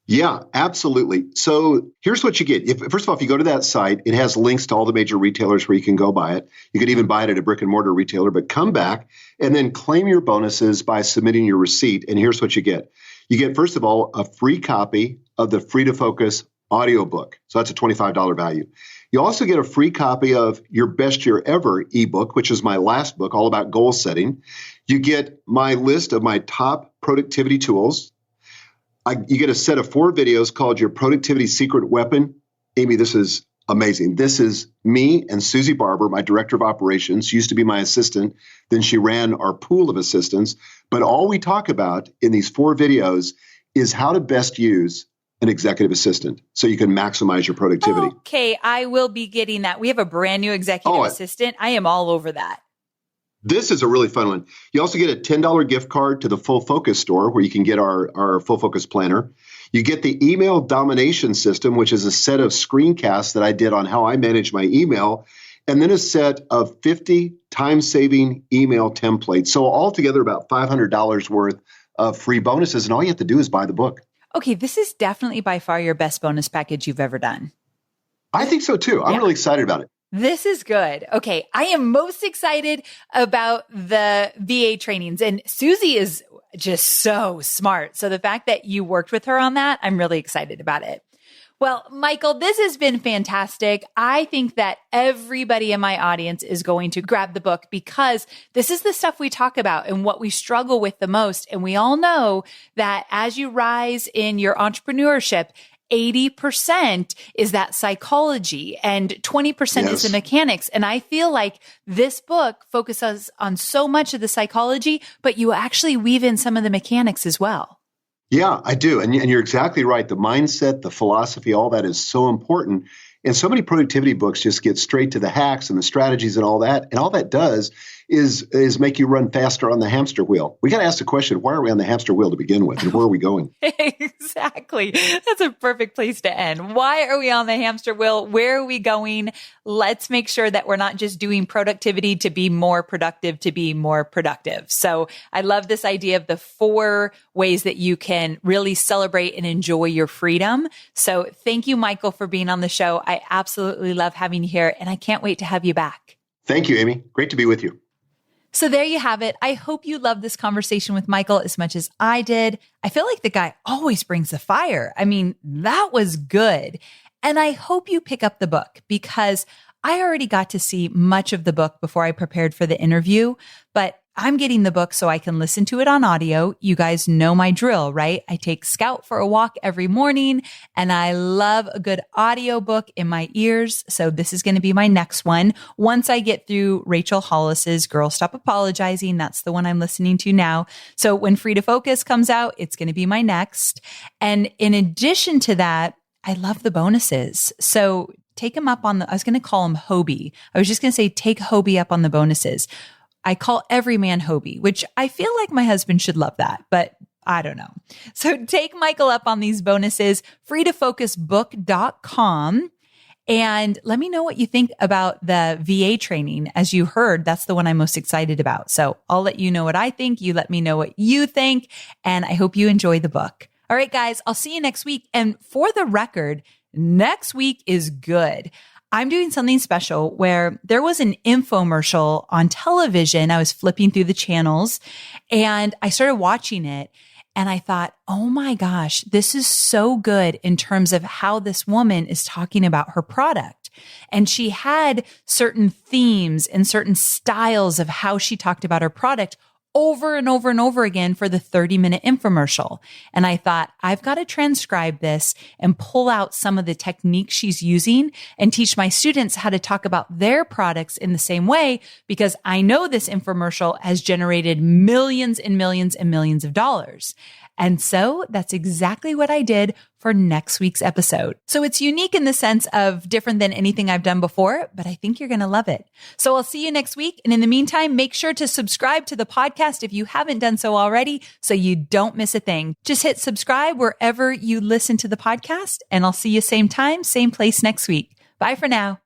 S2: Yeah, absolutely. So here's what you get. First of all, if you go to that site, it has links to all the major retailers where you can go buy it. You could even buy it at a brick and mortar retailer, but come back and then claim your bonuses by submitting your receipt. And here's what you get. You get, first of all, a free copy of the Free to Focus audiobook. So that's a $25 value. You also get a free copy of Your Best Year Ever ebook, which is my last book, all about goal setting. You get my list of my top productivity tools. You get a set of 4 videos called Your Productivity Secret Weapon. Amy, this is amazing. This is me and Susie Barber, my director of operations, used to be my assistant. Then she ran our pool of assistants. But all we talk about in these 4 videos is how to best use an executive assistant so you can maximize your productivity.
S1: Okay, I will be getting that. We have a brand new executive assistant. I am all over that.
S2: This is a really fun one. You also get a $10 gift card to the Full Focus store where you can get our Full Focus planner. You get the email domination system, which is a set of screencasts that I did on how I manage my email, and then a set of 50 time-saving email templates. So altogether about $500 worth of free bonuses, and all you have to do is buy the book.
S1: Okay, this is definitely by far your best bonus package you've ever done.
S2: I think so too. I'm really excited about it.
S1: This is good. Okay. I am most excited about the VA trainings, and Susie is just so smart. So the fact that you worked with her on that, I'm really excited about it. Well, Michael, this has been fantastic. I think that everybody in my audience is going to grab the book because this is the stuff we talk about and what we struggle with the most. And we all know that as you rise in your entrepreneurship, 80% is that psychology and 20% is the mechanics. And I feel like this book focuses on so much of the psychology, but you actually weave in some of the mechanics as well.
S2: Yeah, I do. And you're exactly right. The mindset, the philosophy, all that is so important. And so many productivity books just get straight to the hacks and the strategies and all that. And all that does is make you run faster on the hamster wheel. We got to ask the question, why are we on the hamster wheel to begin with? And where are we going?
S1: Exactly. That's a perfect place to end. Why are we on the hamster wheel? Where are we going? Let's make sure that we're not just doing productivity to be more productive, So I love this idea of the 4 ways that you can really celebrate and enjoy your freedom. So thank you, Michael, for being on the show. I absolutely love having you here, and I can't wait to have you back.
S2: Thank you, Amy. Great to be with you.
S1: So there you have it. I hope you loved this conversation with Michael as much as I did. I feel like the guy always brings the fire. I mean, that was good. And I hope you pick up the book because I already got to see much of the book before I prepared for the interview, but I'm getting the book so I can listen to it on audio. You guys know my drill, right? I take Scout for a walk every morning and I love a good audio book in my ears. So this is going to be my next one. Once I get through Rachel Hollis's Girl Stop Apologizing, that's the one I'm listening to now. So when Free to Focus comes out, it's going to be my next. And in addition to that, I love the bonuses. So take them up on I was going to call them Hobie. I was just going to say, take Hobie up on the bonuses. I call every man Hobie, which I feel like my husband should love that, but I don't know. So take Michael up on these bonuses, freetofocusbook.com. And let me know what you think about the VA training. As you heard, that's the one I'm most excited about. So I'll let you know what I think. You let me know what you think. And I hope you enjoy the book. All right, guys, I'll see you next week. And for the record, next week is good. I'm doing something special where there was an infomercial on television. I was flipping through the channels and I started watching it. And I thought, oh my gosh, this is so good in terms of how this woman is talking about her product. And she had certain themes and certain styles of how she talked about her product over and over and over again for the 30-minute infomercial. And I thought, I've got to transcribe this and pull out some of the techniques she's using and teach my students how to talk about their products in the same way, because I know this infomercial has generated millions and millions and millions of dollars. And so that's exactly what I did for next week's episode. So it's unique in the sense of different than anything I've done before, but I think you're going to love it. So I'll see you next week. And in the meantime, make sure to subscribe to the podcast if you haven't done so already, so you don't miss a thing. Just hit subscribe wherever you listen to the podcast, and I'll see you same time, same place next week. Bye for now.